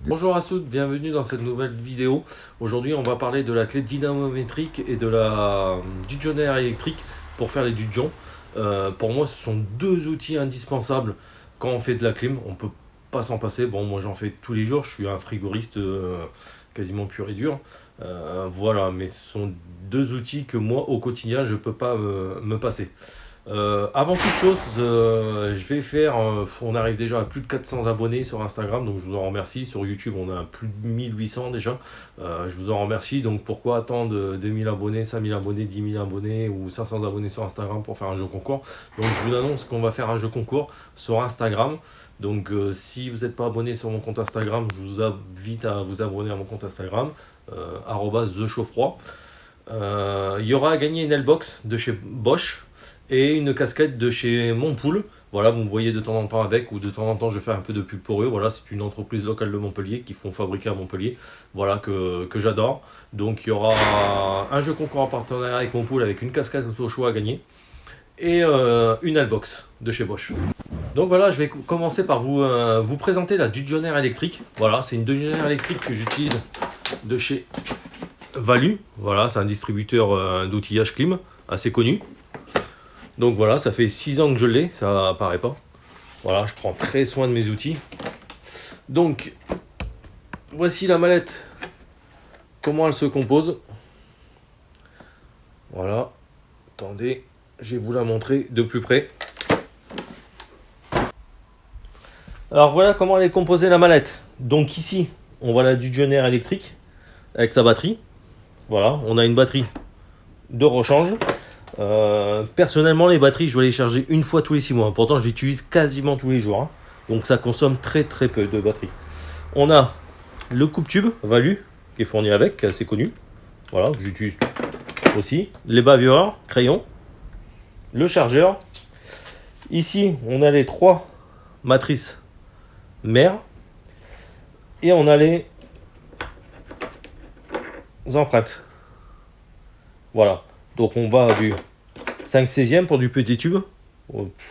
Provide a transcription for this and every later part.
Bonjour à tous, bienvenue dans cette nouvelle vidéo. Aujourd'hui on va parler de la clé dynamométrique et de la Dudgeonnaire électrique pour faire les Dudgeons. Pour moi ce sont deux outils indispensables quand on fait de la clim, on peut pas s'en passer. Bon, moi j'en fais tous les jours, je suis un frigoriste quasiment pur et dur. Voilà, mais ce sont deux outils que moi au quotidien je peux pas me passer. Avant toute chose, je vais faire. On arrive déjà à plus de 400 abonnés sur Instagram, donc je vous en remercie. Sur YouTube, on a plus de 1800 déjà. Je vous en remercie. Donc pourquoi attendre 2000 abonnés, 5000 abonnés, 10 000 abonnés ou 500 abonnés sur Instagram pour faire un jeu concours? Donc je vous annonce qu'on va faire un jeu concours sur Instagram. Donc si vous n'êtes pas abonné sur mon compte Instagram, je vous invite à vous abonner à mon compte Instagram, @thechaufroid. Il y aura à gagner une L-Box de chez Bosch et une casquette de chez Montpoul. Voilà, vous me voyez de temps en temps avec, ou de temps en temps je fais un peu de pub pour eux. Voilà, c'est une entreprise locale de Montpellier qui font fabriquer à Montpellier. Voilà, que j'adore. Donc il y aura un jeu concours en partenariat avec Montpoul avec une casquette au choix à gagner et une Albox de chez Bosch. Donc voilà, je vais commencer par vous présenter la Dudgeonnaire électrique. Voilà, c'est une Dudgeonnaire électrique que j'utilise de chez Valu. Voilà, c'est un distributeur d'outillage clim assez connu. Donc voilà, ça fait 6 ans que je l'ai, ça apparaît pas. Voilà, je prends très soin de mes outils. Donc, voici la mallette, comment elle se compose. Voilà, attendez, je vais vous la montrer de plus près. Alors voilà comment elle est composée la mallette. Donc ici, on voit la Dudgeonnaire électrique avec sa batterie. Voilà, on a une batterie de rechange. Personnellement, les batteries, je dois les charger une fois tous les 6 mois. Pourtant, je les utilise quasiment tous les jours. Donc, ça consomme très très peu de batterie. On a le coupe-tube Valu qui est fourni avec, qui est assez connu. Voilà, que j'utilise aussi. Les bavures, crayons. Le chargeur. Ici, on a les 3 matrices mères. Et on a les empreintes. Voilà. Donc, on va du 5/16 pour du petit tube.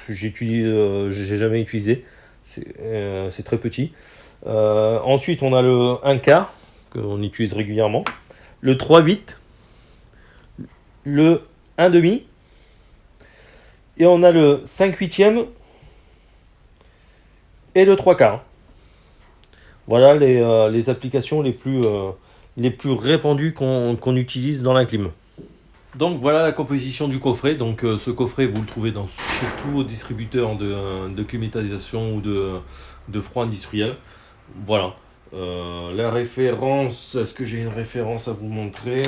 J'ai jamais utilisé. C'est très petit. Ensuite, on a le 1/4 qu'on utilise régulièrement. Le 3/8. Le 1/2. Et on a le 5/8 et le 3/4. Voilà les applications les plus répandues qu'on utilise dans la clim. Donc voilà la composition du coffret. Donc ce coffret vous le trouvez chez tous vos distributeurs de climatisation ou de froid industriel. Voilà. La référence, est-ce que j'ai une référence à vous montrer?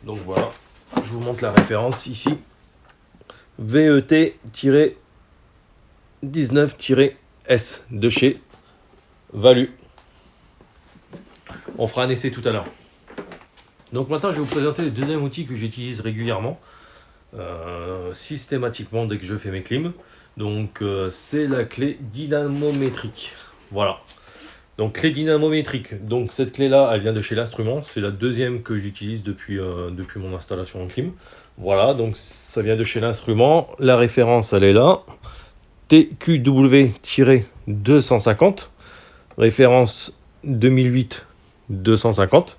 Donc voilà, je vous montre la référence ici. VET-19-S de chez Valu. On fera un essai tout à l'heure. Donc maintenant, je vais vous présenter le deuxième outil que j'utilise régulièrement, systématiquement dès que je fais mes clims. Donc c'est la clé dynamométrique. Voilà. Donc clé dynamométrique. Donc cette clé-là, elle vient de chez l'Instrument. C'est la deuxième que j'utilise depuis mon installation en clim. Voilà, donc ça vient de chez l'Instrument. La référence, elle est là. TQW-250. Référence 2008-250.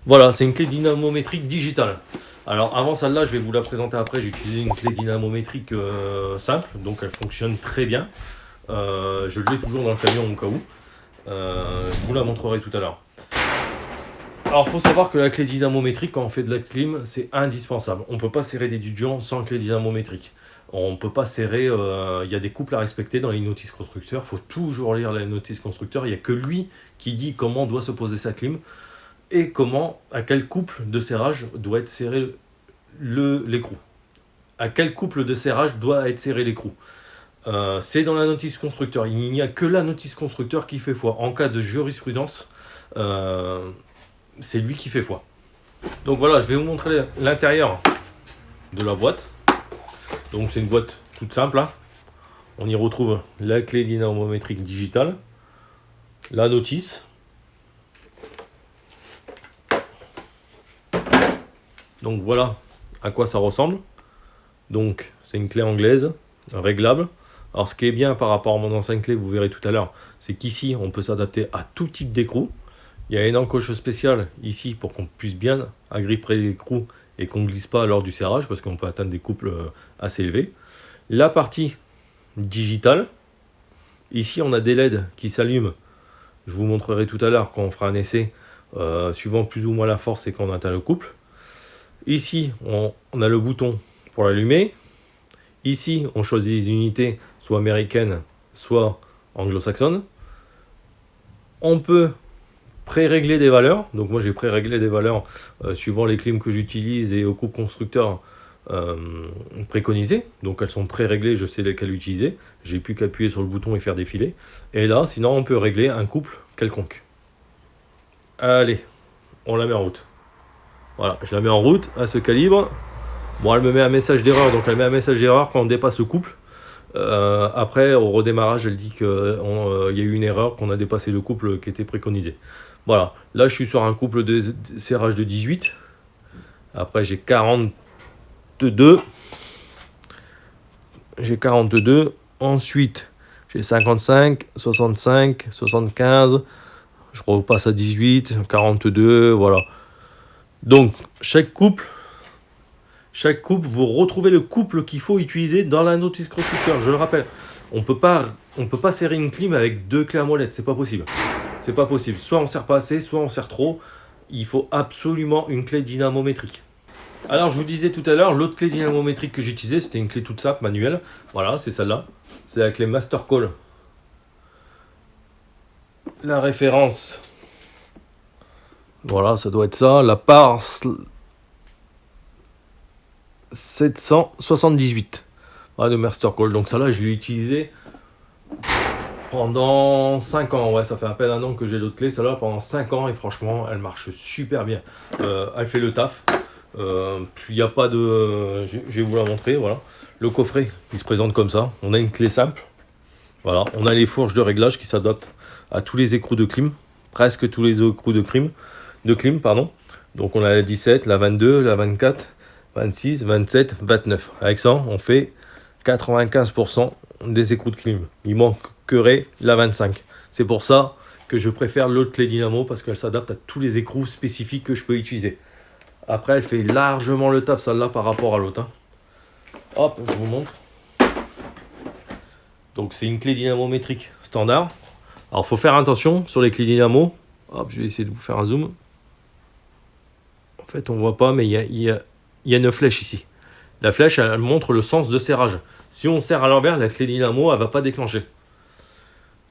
Voilà, c'est une clé dynamométrique digitale. Alors avant celle-là, je vais vous la présenter après. J'ai utilisé une clé dynamométrique simple, donc elle fonctionne très bien. Je l'ai toujours dans le camion au cas où. Je vous la montrerai tout à l'heure. Alors il faut savoir que la clé dynamométrique, quand on fait de la clim, c'est indispensable. On ne peut pas serrer des Dudgeons sans clé dynamométrique. On ne peut pas serrer, il y a des couples à respecter dans les notices constructeurs. Il faut toujours lire les notices constructeurs. Il n'y a que lui qui dit comment doit se poser sa clim. Et à quel couple de serrage doit être serré l'écrou. À quel couple de serrage doit être serré l'écrou. C'est dans la notice constructeur. Il n'y a que la notice constructeur qui fait foi. En cas de jurisprudence, c'est lui qui fait foi. Donc voilà, je vais vous montrer l'intérieur de la boîte. Donc c'est une boîte toute simple. On y retrouve la clé dynamométrique digitale, la notice. Donc voilà à quoi ça ressemble. Donc c'est une clé anglaise réglable Alors ce qui est bien par rapport à mon ancienne clé, vous verrez tout à l'heure, c'est qu'ici on peut s'adapter à tout type d'écrou. Il y a une encoche spéciale ici pour qu'on puisse bien agripper l'écrou et qu'on ne glisse pas lors du serrage parce qu'on peut atteindre des couples assez élevés. La partie digitale, ici on a des LED qui s'allument. Je vous montrerai tout à l'heure quand on fera un essai, suivant plus ou moins la force et quand on atteint le couple. Ici on a le bouton pour l'allumer. Ici on choisit les unités soit américaines soit anglo-saxonnes. On peut pré-régler des valeurs, donc moi j'ai pré-réglé des valeurs suivant les clims que j'utilise et au couple constructeur préconisé, donc elles sont pré-réglées, je sais lesquelles utiliser, j'ai plus qu'à appuyer sur le bouton et faire défiler, et là sinon on peut régler un couple quelconque. Allez, on la met en route. Voilà, je la mets en route à ce calibre. Bon, elle me met un message d'erreur, donc elle met un message d'erreur quand on dépasse le couple. Après, au redémarrage, elle dit qu'il y a eu une erreur, qu'on a dépassé le couple qui était préconisé. Voilà, là je suis sur un couple de serrage de 18. Après, j'ai 42. J'ai 42. Ensuite, j'ai 55, 65, 75. Je repasse à 18, 42, voilà. Donc, chaque couple, vous retrouvez le couple qu'il faut utiliser dans la notice constructeur. Je le rappelle, on peut pas serrer une clim avec 2 clés à molette, c'est pas possible. C'est pas possible. Soit on serre pas assez, soit on serre trop. Il faut absolument une clé dynamométrique. Alors, je vous disais tout à l'heure, l'autre clé dynamométrique que j'utilisais, c'était une clé toute simple, manuelle. Voilà, c'est celle-là. C'est la clé Master Call. La référence, voilà, ça doit être ça. La part 778. Voilà, de Master Call. Donc, ça là, je l'ai utilisé pendant 5 ans. Ouais, ça fait à peine un an que j'ai l'autre clé. Celle-là, pendant 5 ans, et franchement, elle marche super bien. Elle fait le taf. Il n'y a pas de... Je vais vous la montrer, voilà. Le coffret, il se présente comme ça. On a une clé simple. Voilà. On a les fourches de réglage qui s'adaptent à tous les écrous de clim. Presque tous les écrous de clim. Donc on a la 17, la 22, la 24, 26, 27, 29. Avec ça, on fait 95% des écrous de clim. Il manquerait la 25. C'est pour ça que je préfère l'autre clé dynamo parce qu'elle s'adapte à tous les écrous spécifiques que je peux utiliser. Après, elle fait largement le taf, celle-là, par rapport à l'autre. Hein. Hop, je vous montre. Donc, c'est une clé dynamométrique standard. Alors, il faut faire attention sur les clés dynamo. Hop, je vais essayer de vous faire un zoom. En fait, on ne voit pas, mais il y a une flèche ici. La flèche, elle montre le sens de serrage. Si on serre à l'envers, la clé dynamo, elle ne va pas déclencher.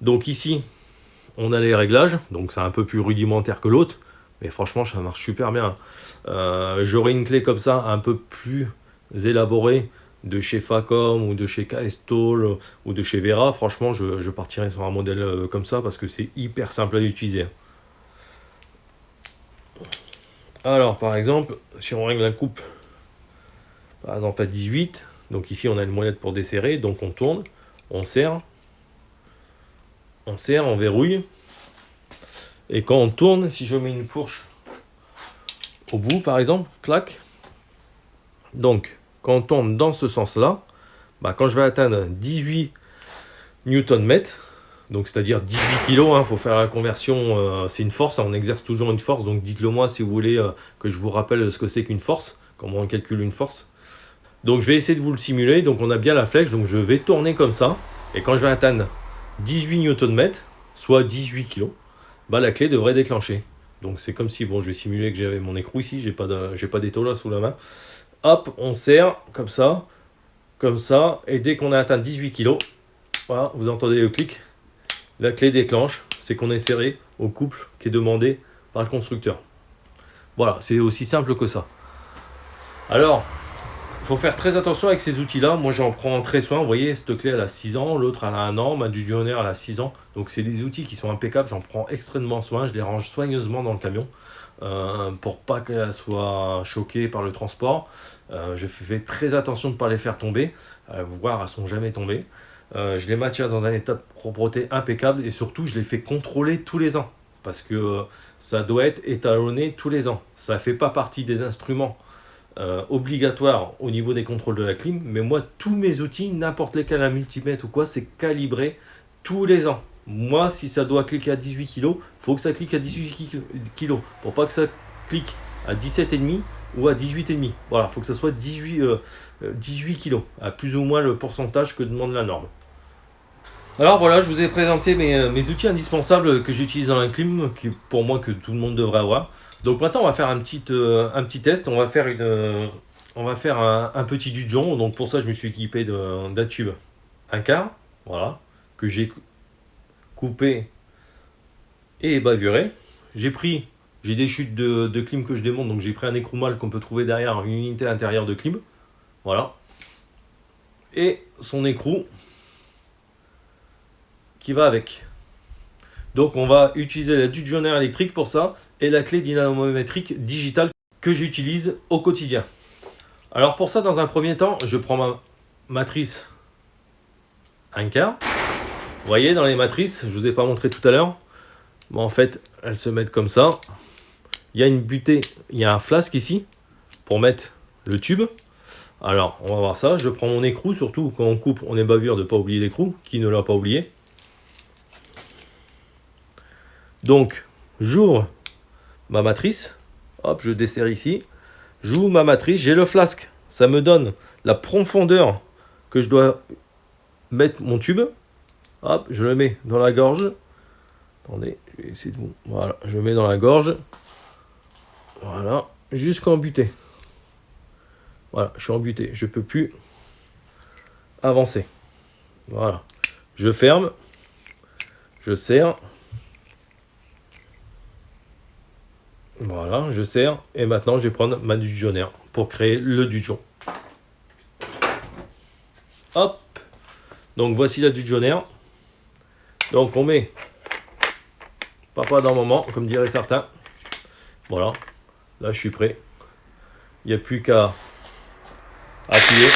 Donc, ici, on a les réglages. Donc, c'est un peu plus rudimentaire que l'autre. Mais franchement, ça marche super bien. J'aurais une clé comme ça, un peu plus élaborée, de chez Facom ou de chez Caestol ou de chez Vera. Franchement, je partirais sur un modèle comme ça parce que c'est hyper simple à utiliser. Alors, par exemple, si on règle un couple, par exemple à 18, donc ici on a une molette pour desserrer, donc on tourne, on serre, on verrouille. Et quand on tourne, si je mets une fourche au bout, par exemple, clac. Donc, quand on tourne dans ce sens-là, quand je vais atteindre 18 Nm, donc c'est-à-dire 18 kg, il faut faire la conversion, c'est une force, on exerce toujours une force, donc dites-le moi si vous voulez que je vous rappelle ce que c'est qu'une force, comment on calcule une force. Donc je vais essayer de vous le simuler, donc on a bien la flèche, donc je vais tourner comme ça, et quand je vais atteindre 18 Nm, soit 18 kg, la clé devrait déclencher. Donc c'est comme si, je vais simuler que j'avais mon écrou ici, j'ai pas d'étau là sous la main. Hop, on serre comme ça, et dès qu'on a atteint 18 kg, voilà, vous entendez le clic, la clé déclenche, c'est qu'on est serré au couple qui est demandé par le constructeur. Voilà, c'est aussi simple que ça. Alors, il faut faire très attention avec ces outils-là. Moi, j'en prends très soin. Vous voyez, cette clé, elle a 6 ans, l'autre, elle a 1 an, ma Junior, elle a 6 ans. Donc, c'est des outils qui sont impeccables. J'en prends extrêmement soin. Je les range soigneusement dans le camion pour pas qu'elle soit choquée par le transport. Je fais très attention de ne pas les faire tomber. Vous voir, elles ne sont jamais tombées. Je les maintiens dans un état de propreté impeccable et surtout, je les fais contrôler tous les ans parce que ça doit être étalonné tous les ans. Ça ne fait pas partie des instruments obligatoire au niveau des contrôles de la clim, mais moi, tous mes outils, n'importe lesquels, un multimètre ou quoi, c'est calibré tous les ans. Moi, si ça doit cliquer à 18 kg, il faut que ça clique à 18 kg, pour pas que ça clique à 17,5 ou à 18,5. Voilà, il faut que ça soit 18 kg, à plus ou moins le pourcentage que demande la norme. Alors voilà, je vous ai présenté mes outils indispensables que j'utilise dans la clim, qui pour moi que tout le monde devrait avoir. Donc maintenant on va faire un petit test, on va faire un petit dudgeon. Donc pour ça je me suis équipé d'un tube 1/4, voilà, que j'ai coupé et bavuré. J'ai des chutes de clim que je démonte, donc j'ai pris un écrou mâle qu'on peut trouver derrière une unité intérieure de clim. Voilà. Et son écrou qui va avec. Donc on va utiliser la dudgeonnaire électrique pour ça et la clé dynamométrique digitale que j'utilise au quotidien. Alors pour ça, dans un premier temps, je prends ma matrice 1/4. Vous voyez, dans les matrices, je ne vous ai pas montré tout à l'heure, mais en fait, elles se mettent comme ça. Il y a une butée, il y a un flasque ici pour mettre le tube. Alors, on va voir ça. Je prends mon écrou, surtout quand on coupe, on est bavure de ne pas oublier l'écrou. Qui ne l'a pas oublié? Donc, j'ouvre ma matrice. Hop, je desserre ici. J'ouvre ma matrice, j'ai le flasque. Ça me donne la profondeur que je dois mettre mon tube. Hop, je le mets dans la gorge. Attendez, je vais essayer de vous... Voilà, je le mets dans la gorge. Voilà, jusqu'en butée. Voilà, je suis en butée. Je ne peux plus avancer. Voilà. Je ferme. Je serre. Voilà, je serre. Et maintenant, je vais prendre ma dudgeonnaire pour créer le dudgeon. Hop. Donc, voici la dudgeonnaire. Donc, on met papa dans le moment, comme diraient certains. Voilà. Là, je suis prêt. Il n'y a plus qu'à appuyer.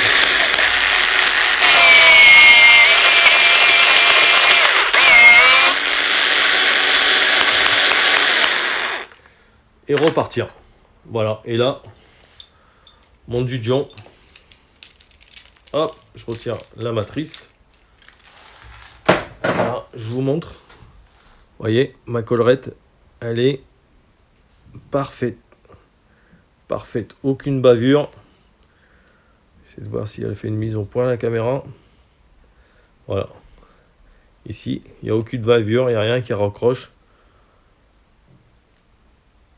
Et repartir. Voilà. Et là, mon dudgeon. Hop, je retire la matrice. Voilà, je vous montre. Vous voyez, ma collerette, elle est parfaite. Parfaite. Aucune bavure. J'essaie de voir si elle fait une mise au point la caméra. Voilà. Ici, il n'y a aucune bavure, il n'y a rien qui raccroche.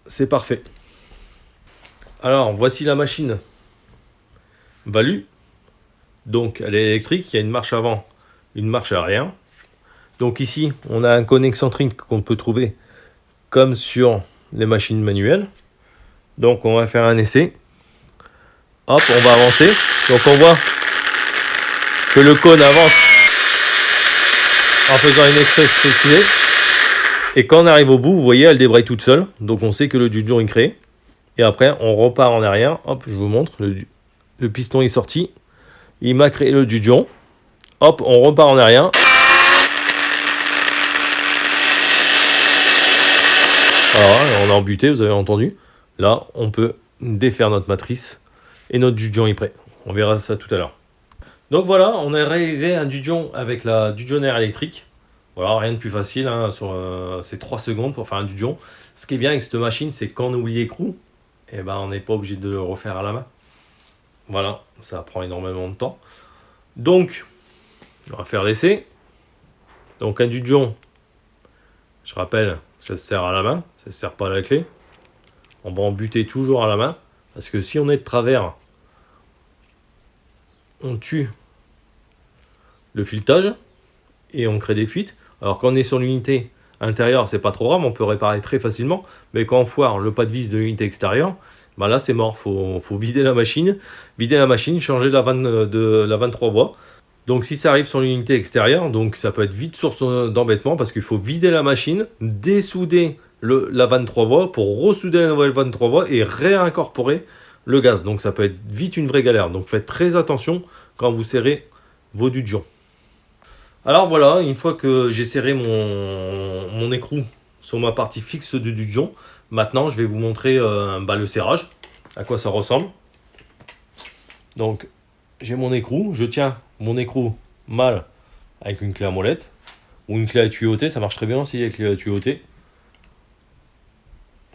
C'est parfait. Alors, voici la machine Valu. Donc, elle est électrique. Il y a une marche avant, une marche arrière. Donc ici, on a un cône excentrique qu'on peut trouver comme sur les machines manuelles. Donc, on va faire un essai. Hop, on va avancer. Donc, on voit que le cône avance en faisant une excentricité. Et quand on arrive au bout, vous voyez, elle débraye toute seule. Donc, on sait que le dudgeon est créé. Et après, on repart en arrière. Hop, je vous montre. Le piston est sorti. Il m'a créé le dudgeon. Hop, on repart en arrière. Voilà, on est en butée, vous avez entendu. Là, on peut défaire notre matrice. Et notre dudgeon est prêt. On verra ça tout à l'heure. Donc voilà, on a réalisé un dudgeon avec la dudgeonnaire électrique. Voilà, rien de plus facile, hein, c'est 3 secondes pour faire un dudgeon. Ce qui est bien avec cette machine, c'est quand on oublie l'écrou, eh ben, on n'est pas obligé de le refaire à la main. Voilà, ça prend énormément de temps. Donc, on va faire l'essai. Donc un dudgeon, je rappelle, ça se sert à la main, ça ne se sert pas à la clé. On va en buter toujours à la main, parce que si on est de travers, on tue le filetage et on crée des fuites. Alors quand on est sur l'unité intérieure, c'est pas trop grave, on peut réparer très facilement. Mais quand on foire le pas de vis de l'unité extérieure, bah là c'est mort. Faut vider la machine, changer de la 23 voies. Donc si ça arrive sur l'unité extérieure, donc ça peut être vite source d'embêtement parce qu'il faut vider la machine, dessouder la 23 voies pour ressouder la nouvelle 23 voies et réincorporer le gaz. Donc ça peut être vite une vraie galère. Donc faites très attention quand vous serrez vos dudgeons. Alors voilà, une fois que j'ai serré mon écrou sur ma partie fixe du dudgeon, maintenant je vais vous montrer le serrage, à quoi ça ressemble. Donc j'ai mon écrou, je tiens mon écrou mâle avec une clé à molette ou une clé à tuyauté, ça marche très bien aussi avec les tuyautés.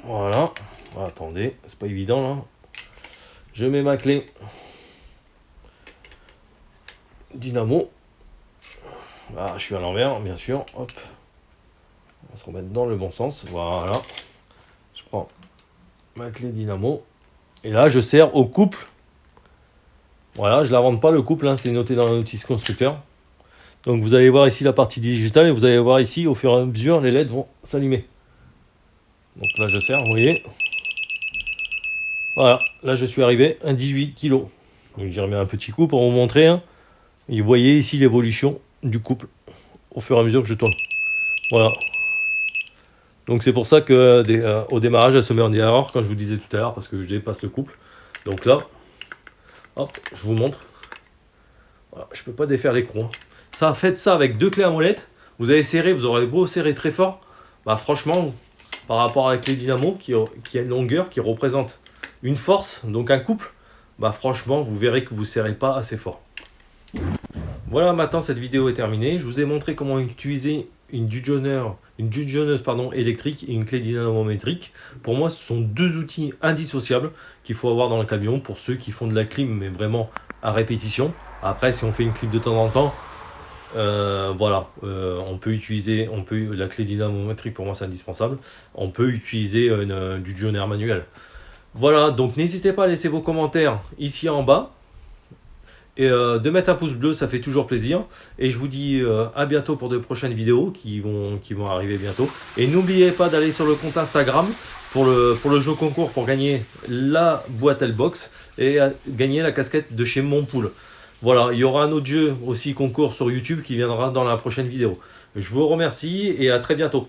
Voilà, attendez, c'est pas évident là. Je mets ma clé dynamo. Ah, je suis à l'envers, bien sûr. Hop, on va se remettre dans le bon sens. Voilà, je prends ma clé dynamo et là je sers au couple. Voilà, je la rentre pas le couple, hein, c'est noté dans la notice constructeur. Donc vous allez voir ici la partie digitale et vous allez voir ici au fur et à mesure les LED vont s'allumer. Donc là je sers, vous voyez. Voilà, là je suis arrivé à 18 kg. Donc j'y remets un petit coup pour vous montrer. Hein. Et vous voyez ici l'évolution du couple au fur et à mesure que je tourne. Voilà. Donc c'est pour ça que au démarrage elle se met en erreur quand je vous disais tout à l'heure parce que je dépasse le couple. Donc là, hop, je vous montre. Voilà, je peux pas défaire l'écrou. Hein. Ça, faites ça avec 2 clés à molette. Vous allez serrer, vous aurez beau serrer très fort. Bah franchement, par rapport avec les dynamos qui a une longueur qui représente une force, donc un couple, bah franchement, vous verrez que vous ne serrez pas assez fort. Voilà, maintenant cette vidéo est terminée. Je vous ai montré comment utiliser une dudgeonneuse électrique et une clé dynamométrique. Pour moi, ce sont deux outils indissociables qu'il faut avoir dans le camion pour ceux qui font de la clim, mais vraiment à répétition. Après, si on fait une clim de temps en temps, voilà, on peut utiliser la clé dynamométrique, pour moi c'est indispensable. On peut utiliser du dudgeonneur manuel. Voilà, donc n'hésitez pas à laisser vos commentaires ici en bas. Et de mettre un pouce bleu, ça fait toujours plaisir. Et je vous dis à bientôt pour de prochaines vidéos qui vont arriver bientôt. Et n'oubliez pas d'aller sur le compte Instagram pour le jeu concours pour gagner la boîte L-Box et gagner la casquette de chez Monpool. Voilà, il y aura un autre jeu aussi concours sur YouTube qui viendra dans la prochaine vidéo. Je vous remercie et à très bientôt.